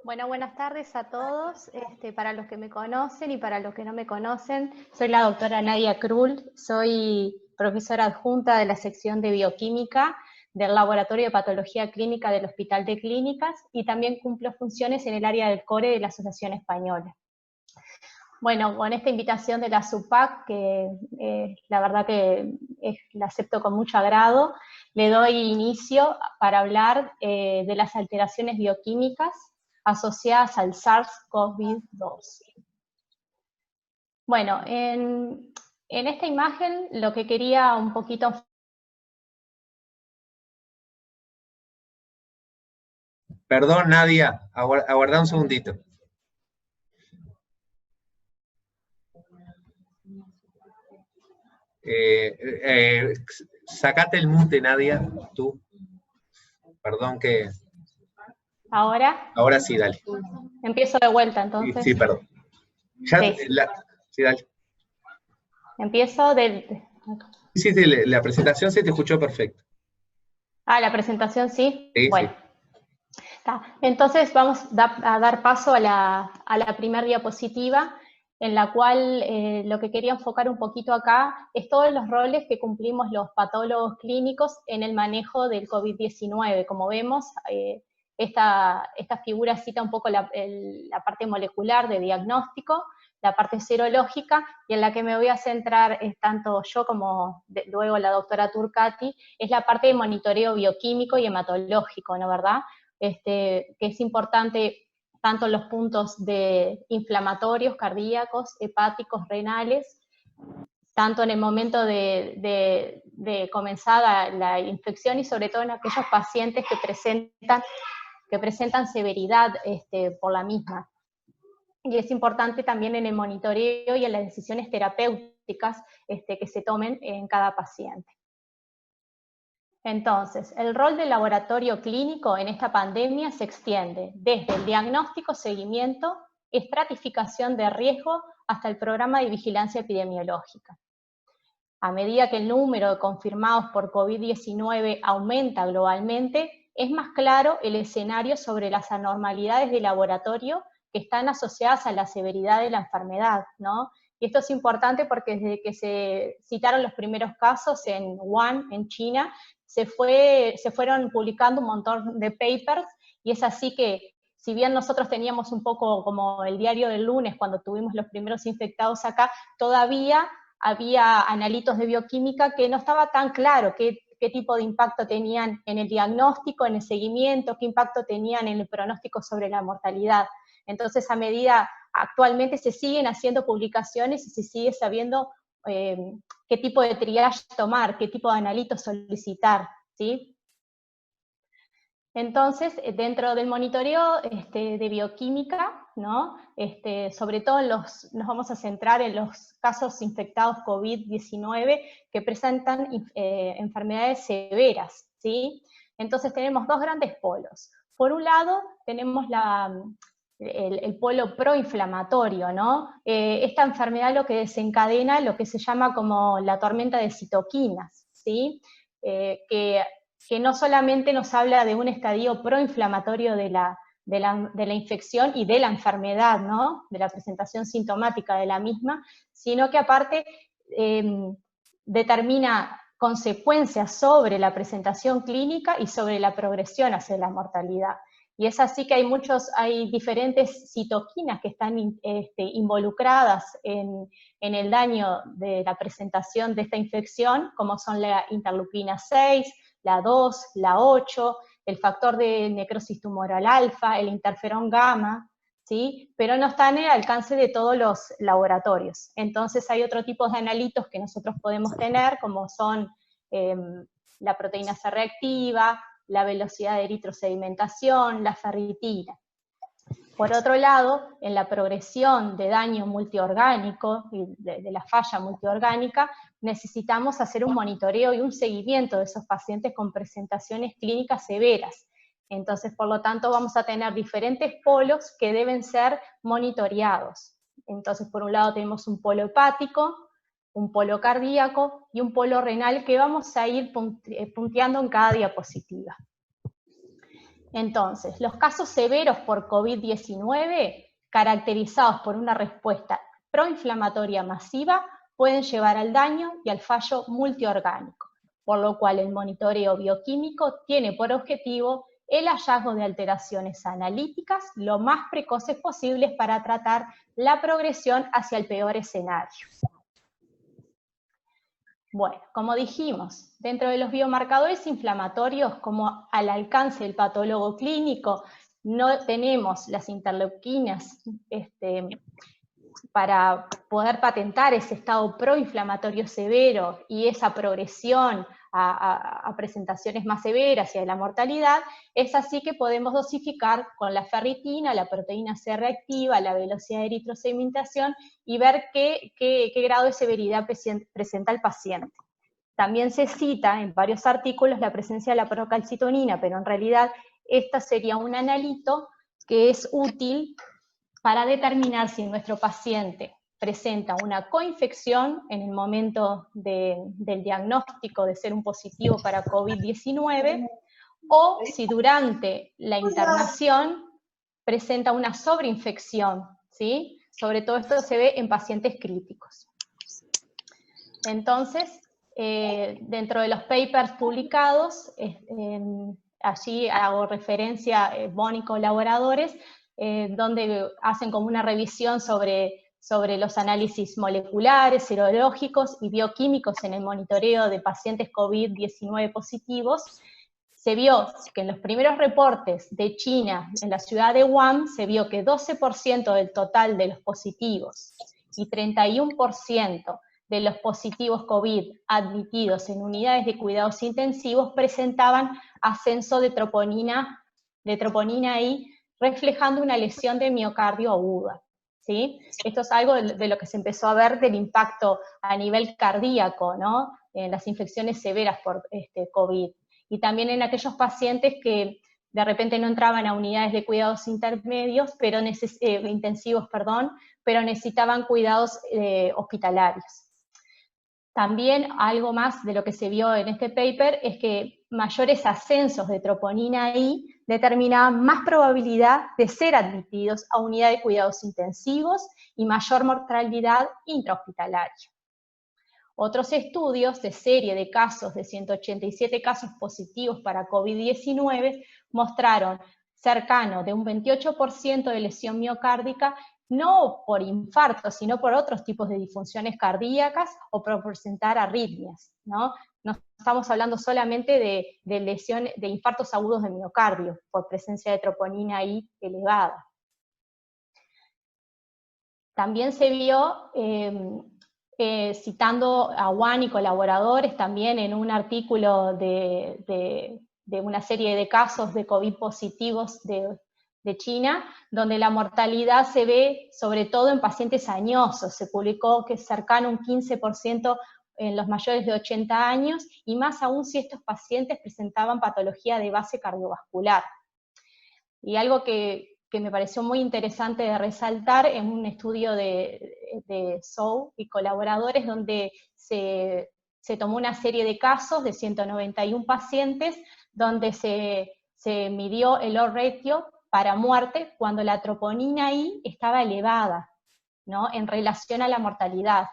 Bueno, buenas tardes a todos. Para los que me conocen y para los que no me conocen, soy la doctora Nadia Krull, soy profesora adjunta de la sección de bioquímica del Laboratorio de Patología Clínica del Hospital de Clínicas y también cumplo funciones en el área del CORE de la Asociación Española. Bueno, con esta invitación de la SUPAC, que la verdad que la acepto con mucho agrado, le doy inicio para hablar de las alteraciones bioquímicas asociadas al SARS-CoV-2. Bueno, en esta imagen lo que quería un poquito... Perdón, Nadia, aguarda un segundito. Sacate el mute, Nadia, tú. Perdón que... ¿Ahora? Ahora sí, dale. Empiezo de vuelta, entonces. Sí, perdón. Ya, sí. Sí, dale. Empiezo del... Sí, la presentación se te escuchó perfecto. Ah, la presentación sí. Sí, bueno. sí. Entonces vamos a dar paso a la primera diapositiva, en la cual lo que quería enfocar un poquito acá es todos los roles que cumplimos los patólogos clínicos en el manejo del COVID-19. Como vemos, esta figura cita un poco la parte molecular de diagnóstico, la parte serológica, y en la que me voy a centrar tanto yo como luego la doctora Turcati, es la parte de monitoreo bioquímico y hematológico, ¿no verdad? Que es importante tanto en los puntos de inflamatorios, cardíacos, hepáticos, renales, tanto en el momento de comenzada la infección y sobre todo en aquellos pacientes que presentan severidad por la misma. Y es importante también en el monitoreo y en las decisiones terapéuticas que se tomen en cada paciente. Entonces, el rol del laboratorio clínico en esta pandemia se extiende desde el diagnóstico, seguimiento, estratificación de riesgo, hasta el programa de vigilancia epidemiológica. A medida que el número de confirmados por COVID-19 aumenta globalmente, es más claro el escenario sobre las anormalidades de laboratorio que están asociadas a la severidad de la enfermedad, ¿no? Y esto es importante porque desde que se citaron los primeros casos en Wuhan, en China, se fueron publicando un montón de papers, y es así que, si bien nosotros teníamos un poco como el diario del lunes cuando tuvimos los primeros infectados acá, todavía había analitos de bioquímica que no estaba tan claro qué tipo de impacto tenían en el diagnóstico, en el seguimiento, qué impacto tenían en el pronóstico sobre la mortalidad. Entonces, a medida, actualmente se siguen haciendo publicaciones y se sigue sabiendo qué tipo de triage tomar, qué tipo de analitos solicitar, ¿sí? Entonces, dentro del monitoreo de bioquímica, ¿no? Sobre todo nos vamos a centrar en los casos infectados COVID-19 que presentan enfermedades severas, ¿sí? Entonces tenemos dos grandes polos. Por un lado, tenemos el polo proinflamatorio, ¿no? Esta enfermedad lo que desencadena lo que se llama como la tormenta de citoquinas, ¿sí? Que no solamente nos habla de un estadio proinflamatorio de la infección y de la enfermedad, ¿no? De la presentación sintomática de la misma, sino que aparte determina consecuencias sobre la presentación clínica y sobre la progresión hacia la mortalidad. Y es así que hay diferentes citoquinas que están involucradas en el daño de la presentación de esta infección, como son la interleuquina 6, la 2, la 8, el factor de necrosis tumoral alfa, el interferón gamma, ¿sí? Pero no están en el alcance de todos los laboratorios. Entonces hay otro tipo de analitos que nosotros podemos tener, como son la proteína C reactiva, la velocidad de eritrosedimentación, la ferritina. Por otro lado, en la progresión de daño multiorgánico y de la falla multiorgánica, necesitamos hacer un monitoreo y un seguimiento de esos pacientes con presentaciones clínicas severas. Entonces, por lo tanto, vamos a tener diferentes polos que deben ser monitoreados. Entonces, por un lado tenemos un polo hepático, un polo cardíaco y un polo renal que vamos a ir punteando en cada diapositiva. Entonces, los casos severos por COVID-19, caracterizados por una respuesta proinflamatoria masiva, pueden llevar al daño y al fallo multiorgánico, por lo cual el monitoreo bioquímico tiene por objetivo el hallazgo de alteraciones analíticas lo más precoces posibles para tratar la progresión hacia el peor escenario. Bueno, como dijimos, dentro de los biomarcadores inflamatorios, como al alcance del patólogo clínico, no tenemos las interleuquinas para poder patentar ese estado proinflamatorio severo y esa progresión a presentaciones más severas y a la mortalidad, es así que podemos dosificar con la ferritina, la proteína C reactiva, la velocidad de eritrosedimentación y ver qué grado de severidad presenta el paciente. También se cita en varios artículos la presencia de la procalcitonina, pero en realidad esta sería un analito que es útil para determinar si nuestro paciente presenta una coinfección en el momento del diagnóstico de ser un positivo para COVID-19, o si durante la internación presenta una sobreinfección, ¿sí? Sobre todo esto se ve en pacientes críticos. Entonces, dentro de los papers publicados, allí hago referencia, Bon y colaboradores, donde hacen como una revisión sobre los análisis moleculares, serológicos y bioquímicos en el monitoreo de pacientes COVID-19 positivos. Se vio que en los primeros reportes de China, en la ciudad de Wuhan, se vio que 12% del total de los positivos y 31% de los positivos COVID admitidos en unidades de cuidados intensivos presentaban ascenso de troponina I, reflejando una lesión de miocardio aguda, ¿sí? Esto es algo de lo que se empezó a ver del impacto a nivel cardíaco, ¿no? En las infecciones severas por COVID. Y también en aquellos pacientes que de repente no entraban a unidades de cuidados intermedios, intensivos, pero necesitaban cuidados hospitalarios. También algo más de lo que se vio en este paper es que mayores ascensos de troponina I determinaban más probabilidad de ser admitidos a unidad de cuidados intensivos y mayor mortalidad intrahospitalaria. Otros estudios de serie de casos, de 187 casos positivos para COVID-19, mostraron cercano de un 28% de lesión miocárdica, no por infarto, sino por otros tipos de disfunciones cardíacas o por presentar arritmias, ¿no? No estamos hablando solamente de infartos agudos de miocardio, por presencia de troponina I elevada. También se vio, citando a Wan y colaboradores, también en un artículo de una serie de casos de COVID positivos de China, donde la mortalidad se ve sobre todo en pacientes añosos. Se publicó que es cercano a un 15% en los mayores de 80 años, y más aún si estos pacientes presentaban patología de base cardiovascular. Y algo que me pareció muy interesante de resaltar en un estudio de Zhou y colaboradores, donde se tomó una serie de casos de 191 pacientes, donde se midió el odds ratio para muerte cuando la troponina I estaba elevada, ¿no? En relación a la mortalidad.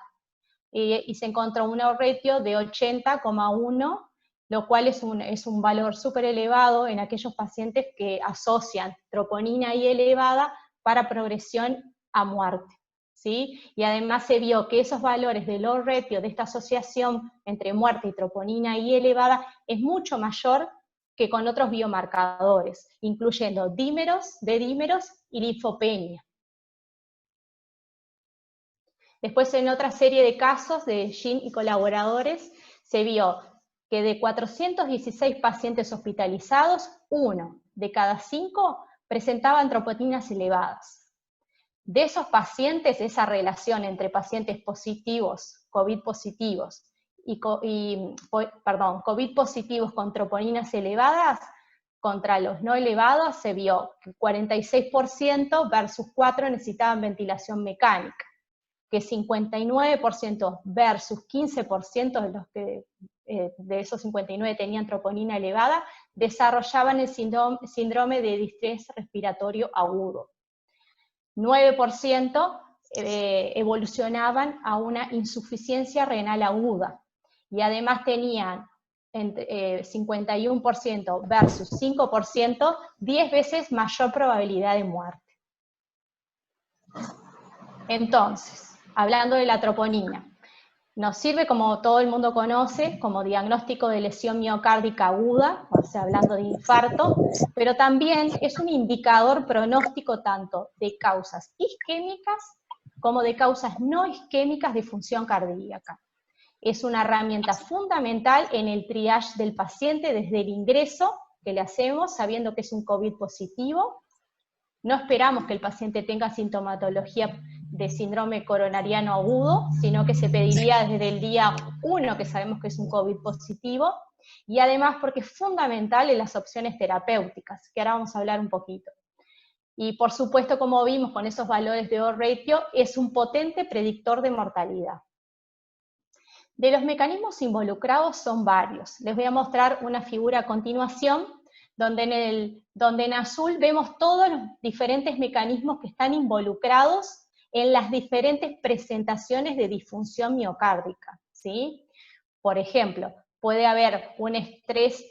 Y se encontró un odds ratio de 80,1, lo cual es un valor súper elevado en aquellos pacientes que asocian troponina I elevada para progresión a muerte, ¿sí? Y además se vio que esos valores del odds ratio de esta asociación entre muerte y troponina I elevada es mucho mayor que con otros biomarcadores, incluyendo dímeros, dedímeros y linfopenia. Después, en otra serie de casos de Jin y colaboradores, se vio que de 416 pacientes hospitalizados, 1 de cada 5 presentaban troponinas elevadas. De esos pacientes, esa relación entre pacientes positivos, COVID positivos, COVID positivos con troponinas elevadas, contra los no elevados se vio que 46% versus 4 necesitaban ventilación mecánica, que 59% versus 15% de los que de esos 59 tenían troponina elevada, desarrollaban el síndrome de distrés respiratorio agudo. 9% evolucionaban a una insuficiencia renal aguda, y además tenían 51% versus 5%, 10 veces mayor probabilidad de muerte. Entonces, hablando de la troponina, nos sirve, como todo el mundo conoce, como diagnóstico de lesión miocárdica aguda, o sea, hablando de infarto, pero también es un indicador pronóstico tanto de causas isquémicas como de causas no isquémicas de función cardíaca. Es una herramienta fundamental en el triage del paciente desde el ingreso que le hacemos, sabiendo que es un COVID positivo. No esperamos que el paciente tenga sintomatología de síndrome coronariano agudo, sino que se pediría desde el día 1 que sabemos que es un COVID positivo, y además porque es fundamental en las opciones terapéuticas, que ahora vamos a hablar un poquito. Y por supuesto, como vimos con esos valores de odds ratio, es un potente predictor de mortalidad. De los mecanismos involucrados son varios. Les voy a mostrar una figura a continuación, donde en azul vemos todos los diferentes mecanismos que están involucrados en las diferentes presentaciones de disfunción miocárdica, ¿sí? Por ejemplo, puede haber un estrés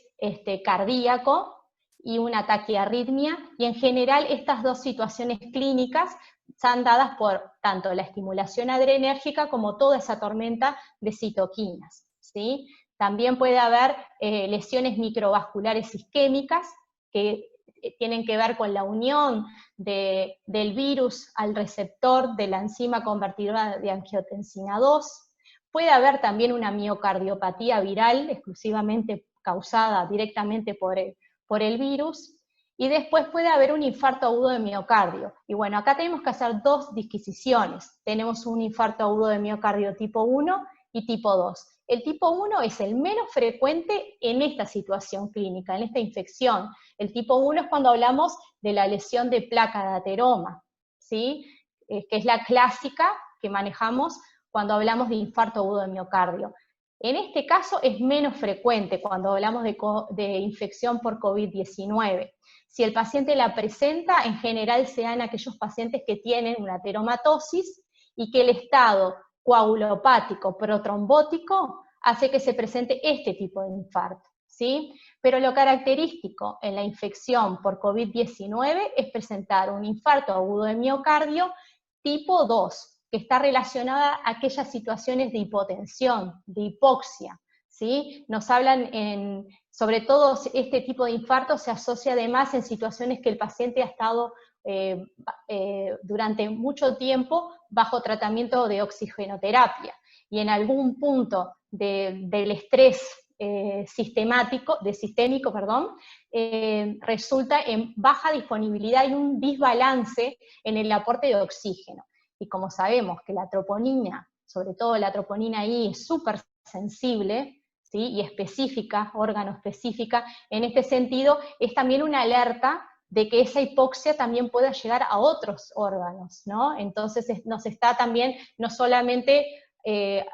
cardíaco y una taquiarritmia, y en general estas dos situaciones clínicas están dadas por tanto la estimulación adrenérgica como toda esa tormenta de citoquinas, ¿sí? También puede haber lesiones microvasculares isquémicas que tienen que ver con la unión del virus al receptor de la enzima convertidora de angiotensina 2. Puede haber también una miocardiopatía viral exclusivamente causada directamente por el virus. Y después puede haber un infarto agudo de miocardio. Y bueno, acá tenemos que hacer dos disquisiciones. Tenemos un infarto agudo de miocardio tipo 1 y tipo 2. El tipo 1 es el menos frecuente en esta situación clínica, en esta infección. El tipo 1 es cuando hablamos de la lesión de placa de ateroma, ¿sí? Que es la clásica que manejamos cuando hablamos de infarto agudo de miocardio. En este caso es menos frecuente cuando hablamos de infección por COVID-19. Si el paciente la presenta, en general se dan aquellos pacientes que tienen una ateromatosis y que el estado coagulopático protrombótico hace que se presente este tipo de infarto, ¿sí? Pero lo característico en la infección por COVID-19 es presentar un infarto agudo de miocardio tipo 2, que está relacionada a aquellas situaciones de hipotensión, de hipoxia, ¿sí? Nos hablan, sobre todo este tipo de infarto se asocia además en situaciones que el paciente ha estado durante mucho tiempo bajo tratamiento de oxigenoterapia, y en algún punto del estrés sistémico, resulta en baja disponibilidad y un desbalance en el aporte de oxígeno. Y como sabemos que la troponina, sobre todo la troponina I, es súper sensible, ¿sí? Y específica, órgano específica, en este sentido es también una alerta de que esa hipoxia también pueda llegar a otros órganos, ¿no? Entonces nos está también no solamente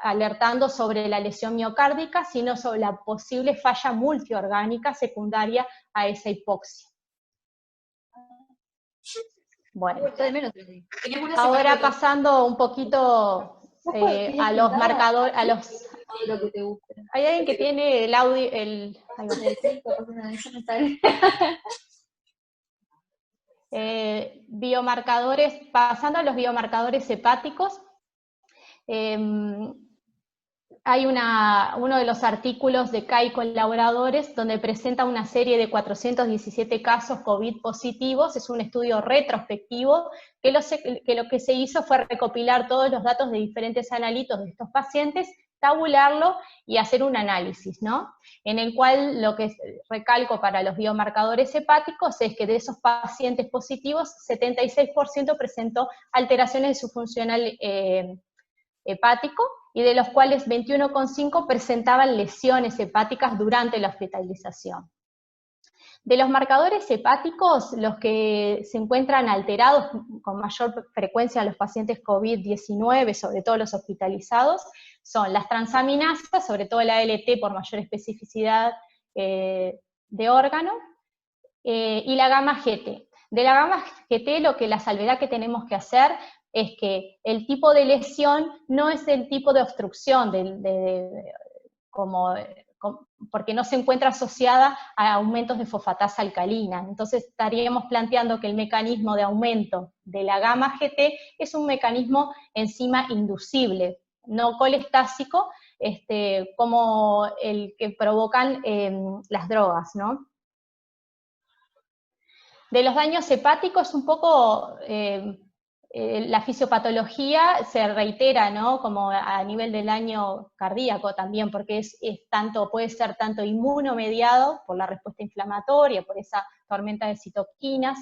alertando sobre la lesión miocárdica, sino sobre la posible falla multiorgánica secundaria a esa hipoxia. Bueno, ahora pasando un poquito a los marcadores, ¿Hay alguien que tiene el audio? Biomarcadores, pasando a los biomarcadores hepáticos, hay uno de los artículos de CAI colaboradores donde presenta una serie de 417 casos COVID positivos. Es un estudio retrospectivo que lo que se hizo fue recopilar todos los datos de diferentes analitos de estos pacientes, tabularlo y hacer un análisis, ¿no? En el cual lo que recalco para los biomarcadores hepáticos es que de esos pacientes positivos, 76% presentó alteraciones de su funcional hepático, y de los cuales 21,5 presentaban lesiones hepáticas durante la hospitalización. De los marcadores hepáticos, los que se encuentran alterados con mayor frecuencia en los pacientes COVID-19, sobre todo los hospitalizados, son las transaminasas, sobre todo la ALT por mayor especificidad de órgano, y la gamma GT. De la gamma GT, la salvedad que tenemos que hacer es que el tipo de lesión no es el tipo de obstrucción, porque no se encuentra asociada a aumentos de fosfatasa alcalina. Entonces estaríamos planteando que el mecanismo de aumento de la gamma GT es un mecanismo enzima inducible, no colestásico, como el que provocan las drogas, ¿no? De los daños hepáticos, un poco la fisiopatología se reitera, ¿no? Como a nivel del daño cardíaco también, porque puede ser tanto inmunomediado por la respuesta inflamatoria, por esa tormenta de citoquinas,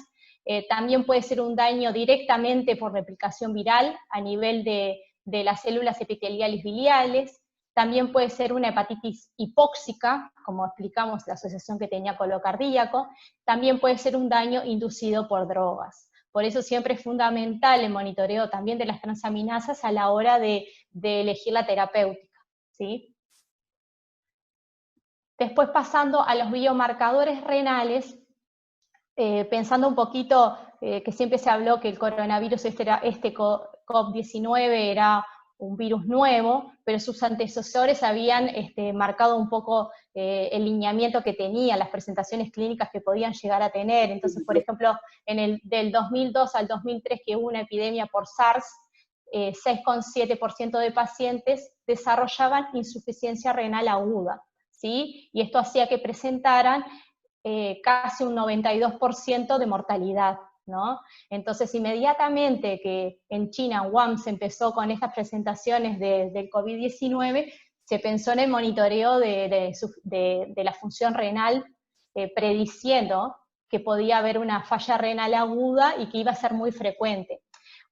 también puede ser un daño directamente por replicación viral a nivel de las células epiteliales biliares. También puede ser una hepatitis hipóxica, como explicamos la asociación que tenía con lo cardíaco. También puede ser un daño inducido por drogas. Por eso siempre es fundamental el monitoreo también de las transaminasas a la hora de elegir la terapéutica, ¿sí? Después, pasando a los biomarcadores renales, pensando un poquito que siempre se habló que el coronavirus COVID-19 era un virus nuevo, pero sus antecesores habían marcado un poco el lineamiento que tenía, las presentaciones clínicas que podían llegar a tener. Entonces, por ejemplo, del 2002 al 2003, que hubo una epidemia por SARS, 6,7% de pacientes desarrollaban insuficiencia renal aguda, ¿sí? Y esto hacía que presentaran casi un 92% de mortalidad, ¿no? Entonces, inmediatamente que en China, en Wuhan, se empezó con estas presentaciones del COVID-19, se pensó en el monitoreo de la función renal, prediciendo que podía haber una falla renal aguda y que iba a ser muy frecuente.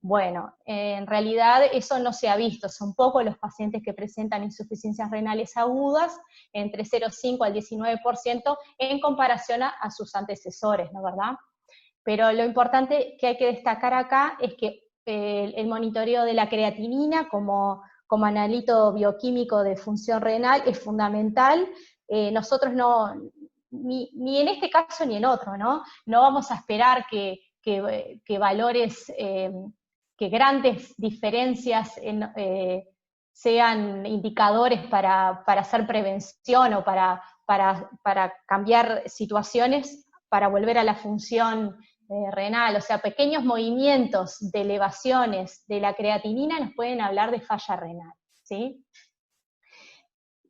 Bueno, en realidad eso no se ha visto, son pocos los pacientes que presentan insuficiencias renales agudas, entre 0,5 al 19% en comparación a sus antecesores, ¿no, verdad? Pero lo importante que hay que destacar acá es que el monitoreo de la creatinina como analito bioquímico de función renal es fundamental. Nosotros ni en este caso ni en otro, ¿no? No vamos a esperar que valores, que grandes diferencias sean indicadores para hacer prevención o para cambiar situaciones, para volver a la función renal. O sea, pequeños movimientos de elevaciones de la creatinina nos pueden hablar de falla renal, ¿sí?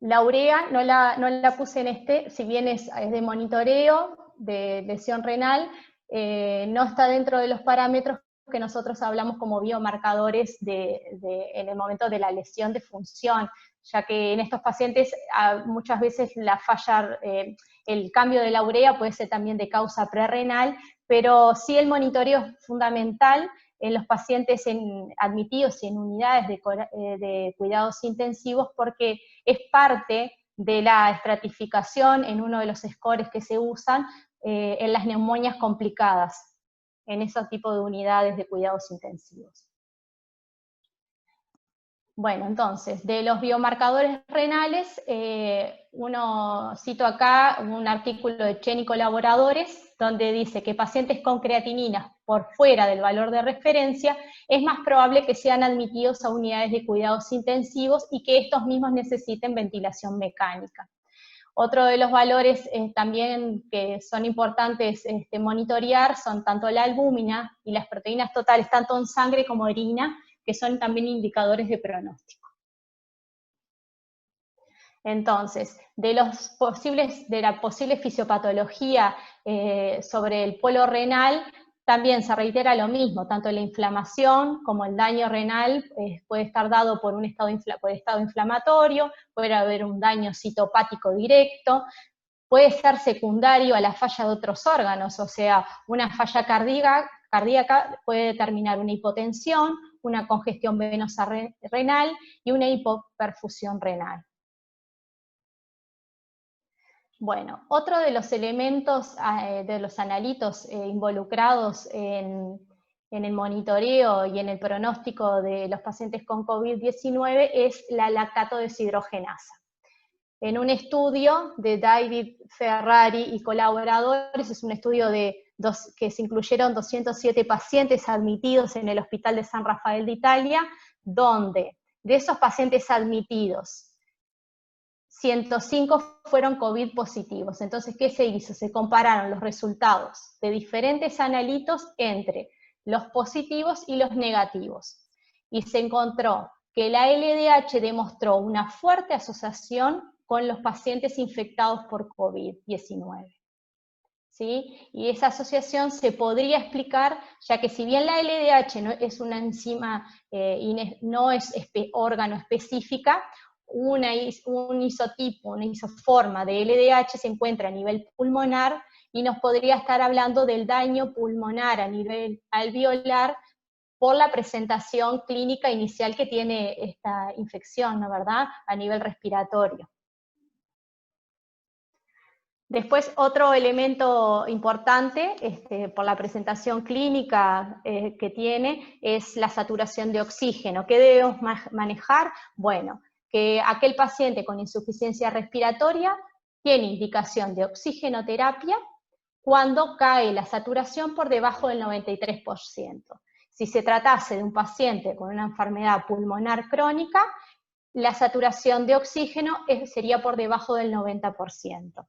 La urea no la puse en si bien es de monitoreo de lesión renal, no está dentro de los parámetros que nosotros hablamos como biomarcadores en el momento de la lesión de función, ya que en estos pacientes muchas veces la falla, el cambio de la urea puede ser también de causa prerrenal, pero sí el monitoreo es fundamental en los pacientes admitidos en unidades de cuidados intensivos, porque es parte de la estratificación en uno de los scores que se usan en las neumonias complicadas, en esos tipos de unidades de cuidados intensivos. Bueno, entonces, de los biomarcadores renales, cito acá un artículo de Chen y colaboradores, donde dice que pacientes con creatininas por fuera del valor de referencia, es más probable que sean admitidos a unidades de cuidados intensivos y que estos mismos necesiten ventilación mecánica. Otro de los valores también que son importantes monitorear son tanto la albúmina y las proteínas totales, tanto en sangre como orina, que son también indicadores de pronóstico. Entonces, de la posible fisiopatología sobre el polo renal, también se reitera lo mismo, tanto la inflamación como el daño renal puede estar dado por estado inflamatorio, puede haber un daño citopático directo, puede ser secundario a la falla de otros órganos, o sea, una falla cardíaca puede determinar una hipotensión, una congestión venosa renal y una hipoperfusión renal. Bueno, otro de los elementos de los analitos involucrados en el monitoreo y en el pronóstico de los pacientes con COVID-19 es la lactato deshidrogenasa. En un estudio de David Ferrari y colaboradores, es un estudio que se incluyeron 207 pacientes admitidos en el Hospital de San Rafael de Italia, donde de esos pacientes admitidos, 105 fueron COVID positivos. Entonces, ¿qué se hizo? Se compararon los resultados de diferentes analitos entre los positivos y los negativos. Y se encontró que la LDH demostró una fuerte asociación con los pacientes infectados por COVID-19. ¿Sí? Y esa asociación se podría explicar, ya que si bien la LDH no es una enzima, no es órgano específica, un isotipo, una isoforma de LDH se encuentra a nivel pulmonar y nos podría estar hablando del daño pulmonar a nivel alveolar por la presentación clínica inicial que tiene esta infección, ¿no, verdad? A nivel respiratorio. Después, otro elemento importante por la presentación clínica que tiene es la saturación de oxígeno. ¿Qué debemos manejar? Bueno, que aquel paciente con insuficiencia respiratoria tiene indicación de oxigenoterapia cuando cae la saturación por debajo del 93%. Si se tratase de un paciente con una enfermedad pulmonar crónica, la saturación de oxígeno sería por debajo del 90%.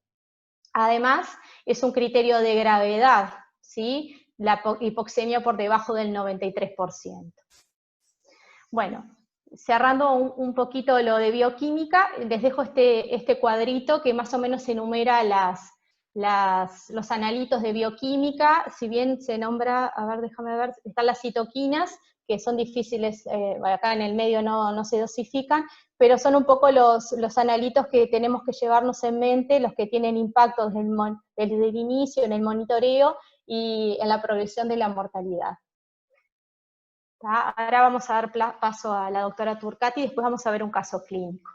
Además, es un criterio de gravedad, ¿sí? La hipoxemia por debajo del 93%. Bueno, cerrando un poquito lo de bioquímica, les dejo este cuadrito que más o menos enumera los analitos de bioquímica. Si bien se nombra, a ver, déjame ver, están las citoquinas, que son difíciles, acá en el medio no se dosifican, pero son un poco los analitos que tenemos que llevarnos en mente, los que tienen impacto desde el inicio, en el monitoreo y en la progresión de la mortalidad. ¿Tá? Ahora vamos a dar paso a la doctora Turcati y después vamos a ver un caso clínico.